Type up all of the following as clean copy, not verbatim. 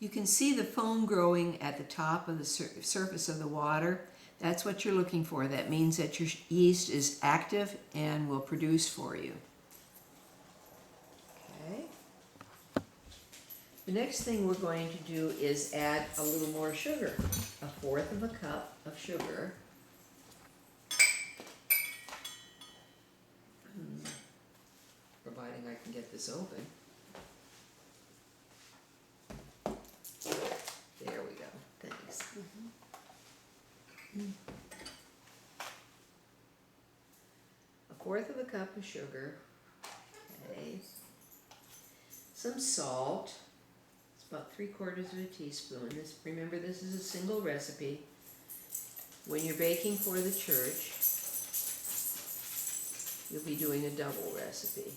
You can see the foam growing at the top of the surface of the water. That's what you're looking for. That means that your yeast is active and will produce for you. Okay. The next thing we're going to do is add a little more sugar, 1/4 of a cup of sugar. Providing I can get this open. There we go. Thanks. Mm-hmm. 1/4 of a cup of sugar. Okay. Some salt. It's about 3/4 of a teaspoon. Remember, this is a single recipe. When you're baking for the church, you'll be doing a double recipe.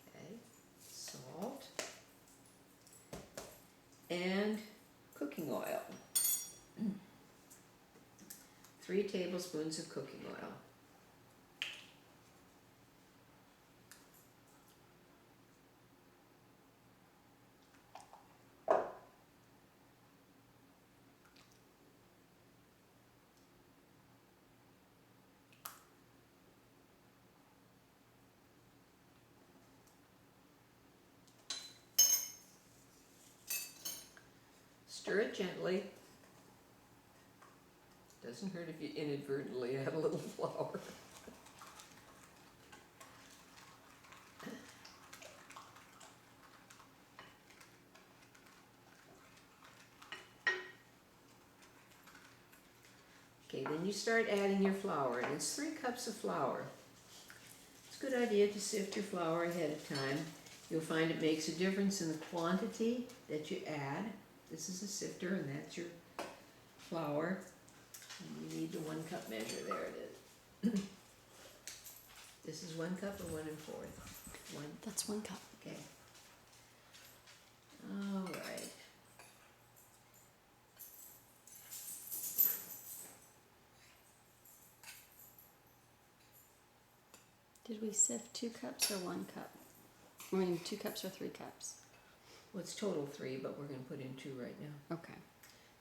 Okay, salt and cooking oil. 3 tablespoons of cooking oil. Stir it gently. Doesn't hurt if you inadvertently add a little flour. Okay, then you start adding your flour, and it's 3 cups of flour. It's a good idea to sift your flour ahead of time. You'll find it makes a difference in the quantity that you add. This is a sifter, and that's your flour. And you need the 1 cup measure. There it is. This is 1 cup or 1 1/4? That's 1 cup. Okay. All right. Did we sift 2 cups or 1 cup? I mean, 2 cups or 3 cups? Well, it's total 3, but we're going to put in 2 right now. Okay.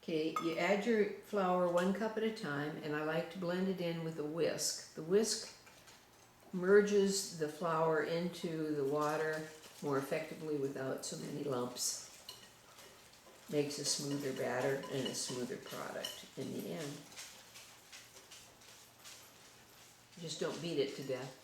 Okay, you add your flour 1 cup at a time, and I like to blend it in with a whisk. The whisk merges the flour into the water more effectively without so many lumps. Makes a smoother batter and a smoother product in the end. Just don't beat it to death.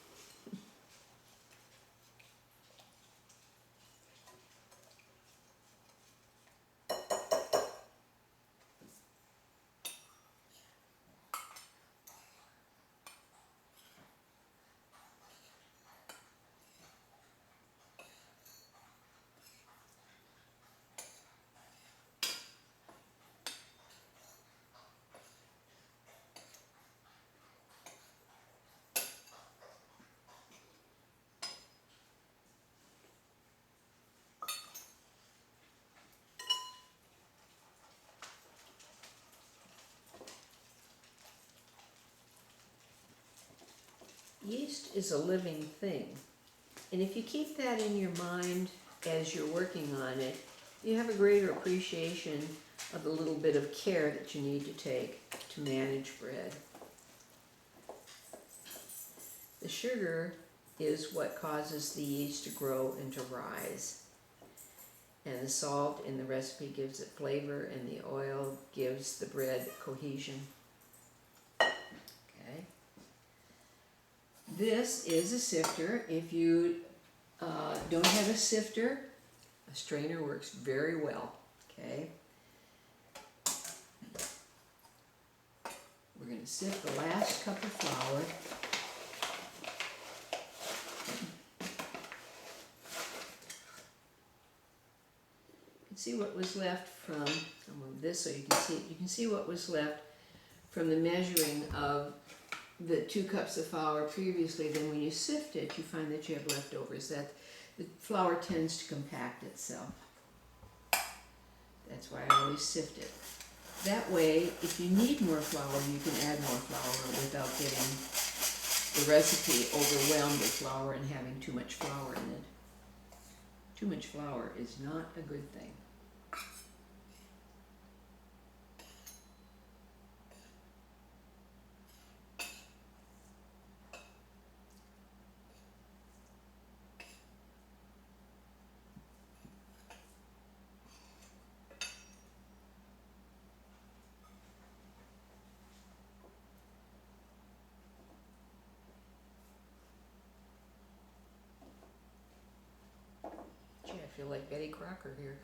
Yeast is a living thing, and if you keep that in your mind as you're working on it, you have a greater appreciation of the little bit of care that you need to take to manage bread. The sugar is what causes the yeast to grow and to rise, and the salt in the recipe gives it flavor, and the oil gives the bread cohesion. This is a sifter. If you don't have a sifter, a strainer works very well. Okay. We're going to sift the last cup of flour. You can see what was left from, I'll move this so you can see what was left from the measuring of the 2 cups of flour previously. Then when you sift it, you find that you have leftovers. That the flour tends to compact itself. That's why I always sift it. That way, if you need more flour, you can add more flour without getting the recipe overwhelmed with flour and having too much flour in it. Too much flour is not a good thing. Gee, I feel like Betty Crocker here.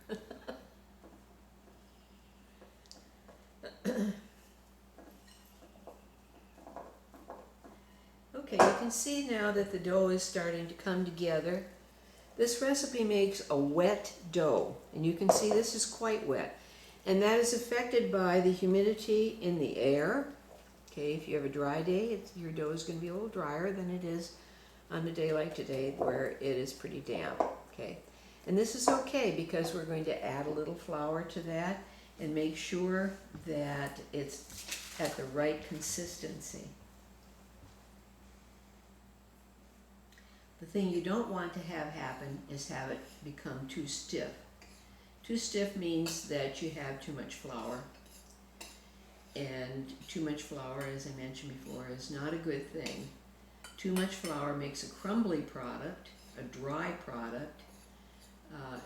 Okay, you can see now that the dough is starting to come together. This recipe makes a wet dough, and you can see this is quite wet. And that is affected by the humidity in the air. Okay, if you have a dry day, your dough is going to be a little drier than it is on a day like today where it is pretty damp. Okay, and this is okay because we're going to add a little flour to that and make sure that it's at the right consistency. The thing you don't want to have happen is have it become too stiff. Too stiff means that you have too much flour. And too much flour, as I mentioned before, is not a good thing. Too much flour makes a crumbly product, a dry product,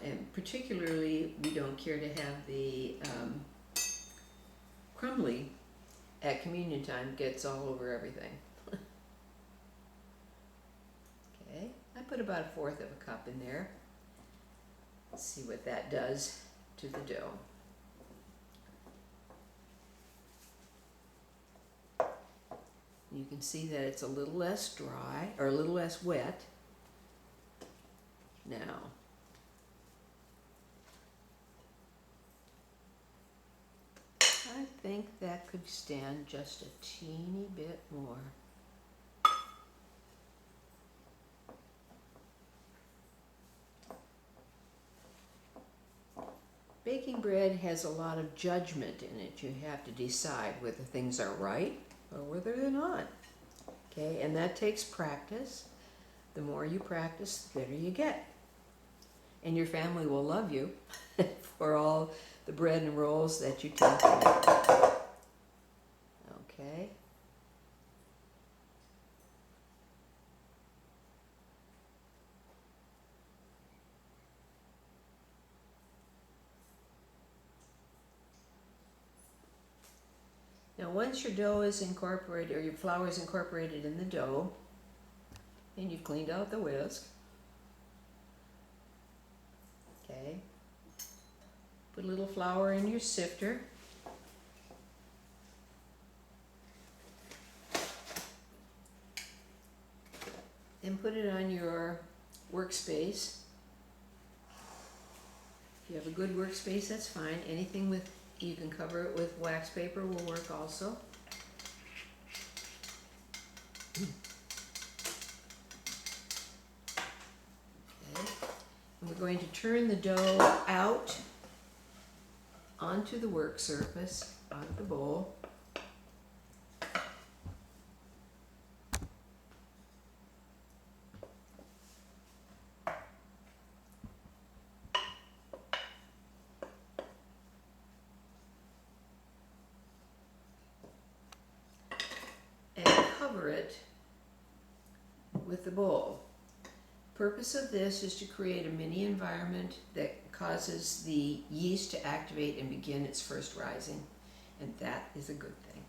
and particularly we don't care to have the crumbly at communion time, gets all over everything. Okay, I put about 1/4 of a cup in there. Let's see what that does to the dough. You can see that it's a little less dry, or a little less wet now. I think that could stand just a teeny bit more. Baking bread has a lot of judgment in it. You have to decide whether things are right or whether they're not. Okay, and that takes practice. The more you practice, the better you get. And your family will love you for all the bread and rolls that you take to make. Okay. Now once your dough is incorporated, or your flour is incorporated in the dough, and you've cleaned out the whisk, okay, put a little flour in your sifter, and put it on your workspace. If you have a good workspace, that's fine. Anything with, you can cover it with wax paper will work also. Okay. And we're going to turn the dough out onto the work surface, out of the bowl. And cover it with the bowl. Purpose of this is to create a mini environment that causes the yeast to activate and begin its first rising, and that is a good thing.